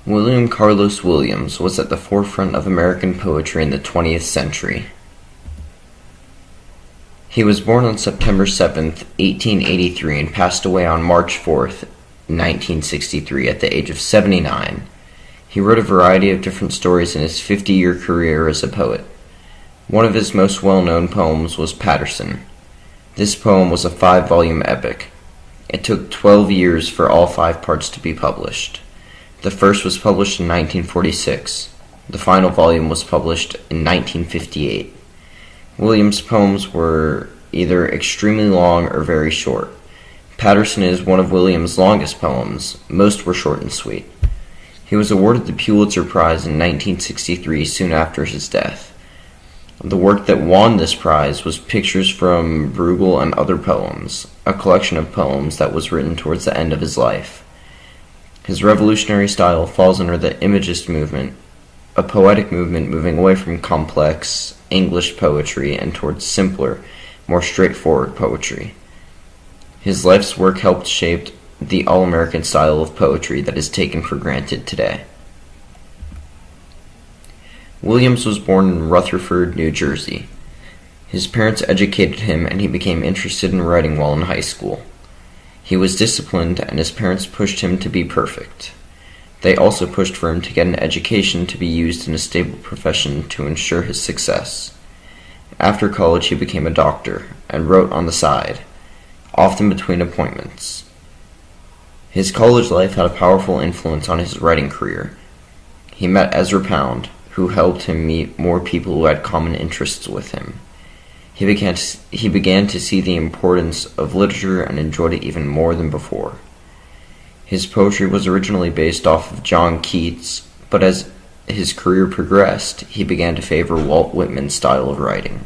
William Carlos Williams was at the forefront of American poetry in the 20th century. He was born on September 7, 1883 and passed away on March 4, 1963 at the age of 79. He wrote a variety of different stories in his 50-year career as a poet. One of his most well-known poems was Patterson. This poem was a 5-volume epic. It took 12 years for all 5 parts to be published. The first was published in 1946. The final volume was published in 1958. Williams' poems were either extremely long or very short. Patterson is one of Williams' longest poems. Most were short and sweet. He was awarded the Pulitzer Prize in 1963, soon after his death. The work that won this prize was Pictures from Bruegel and Other Poems, a collection of poems that was written towards the end of his life. His revolutionary style falls under the Imagist movement, a poetic movement moving away from complex English poetry and towards simpler, more straightforward poetry. His life's work helped shape the all-American style of poetry that is taken for granted today. Williams was born in Rutherford, New Jersey. His parents educated him and he became interested in writing while in high school. He was disciplined and his parents pushed him to be perfect. They also pushed for him to get an education to be used in a stable profession to ensure his success. After college he became a doctor and wrote on the side, often between appointments. His college life had a powerful influence on his writing career. He met Ezra Pound, who helped him meet more people who had common interests with him. He began to see the importance of literature and enjoyed it even more than before. His poetry was originally based off of John Keats, but as his career progressed, he began to favor Walt Whitman's style of writing.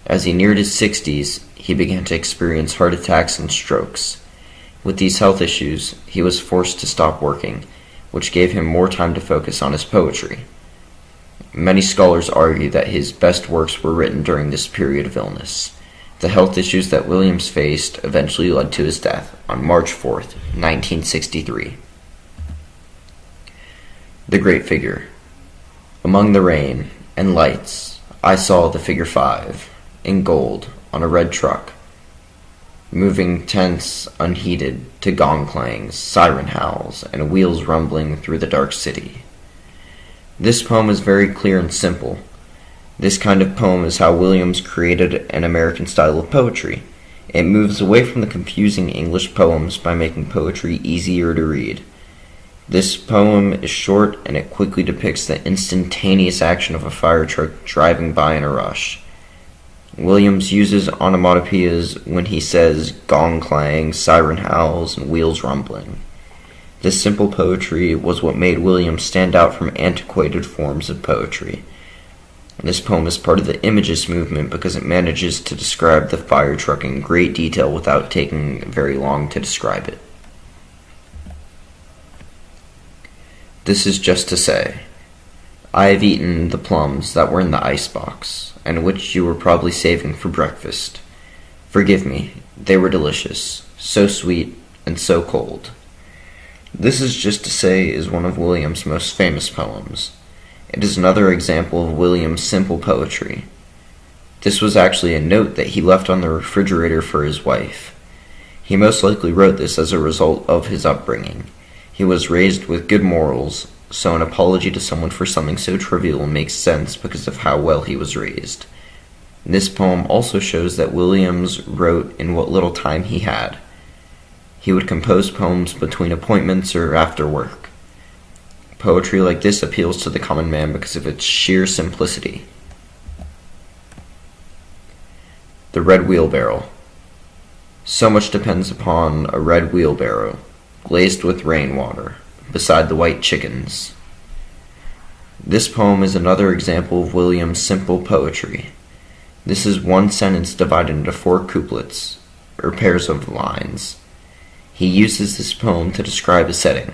As he neared his 60s, he began to experience heart attacks and strokes. With these health issues, he was forced to stop working, which gave him more time to focus on his poetry. Many scholars argue that his best works were written during this period of illness. The health issues that Williams faced eventually led to his death on March 4th, 1963. The Great Figure. Among the rain and lights, I saw the figure 5, in gold, on a red truck, moving tense, unheeded, to gong clangs, siren howls, and wheels rumbling through the dark city. This poem is very clear and simple. This kind of poem is how Williams created an American style of poetry. It moves away from the confusing English poems by making poetry easier to read. This poem is short and it quickly depicts the instantaneous action of a fire truck driving by in a rush. Williams uses onomatopoeias when he says gong clang, siren howls, and wheels rumbling. This simple poetry was what made Williams stand out from antiquated forms of poetry. This poem is part of the Imagist movement because it manages to describe the fire truck in great detail without taking very long to describe it. This is just to say, I have eaten the plums that were in the icebox, and which you were probably saving for breakfast. Forgive me, they were delicious, so sweet and so cold. This is just to say is one of Williams' most famous poems. It is another example of Williams' simple poetry. This was actually a note that he left on the refrigerator for his wife. He most likely wrote this as a result of his upbringing. He was raised with good morals, so an apology to someone for something so trivial makes sense because of how well he was raised. This poem also shows that Williams wrote in what little time he had. He would compose poems between appointments or after work. Poetry like this appeals to the common man because of its sheer simplicity. The Red Wheelbarrow. So much depends upon a red wheelbarrow, glazed with rainwater, beside the white chickens. This poem is another example of Williams' simple poetry. This is one sentence divided into 4 couplets, or pairs of lines. He uses this poem to describe a setting.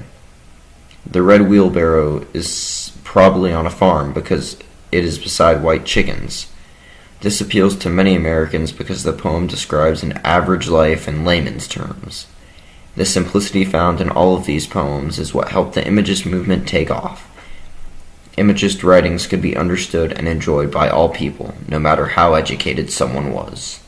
The red wheelbarrow is probably on a farm because it is beside white chickens. This appeals to many Americans because the poem describes an average life in layman's terms. The simplicity found in all of these poems is what helped the Imagist movement take off. Imagist writings could be understood and enjoyed by all people, no matter how educated someone was.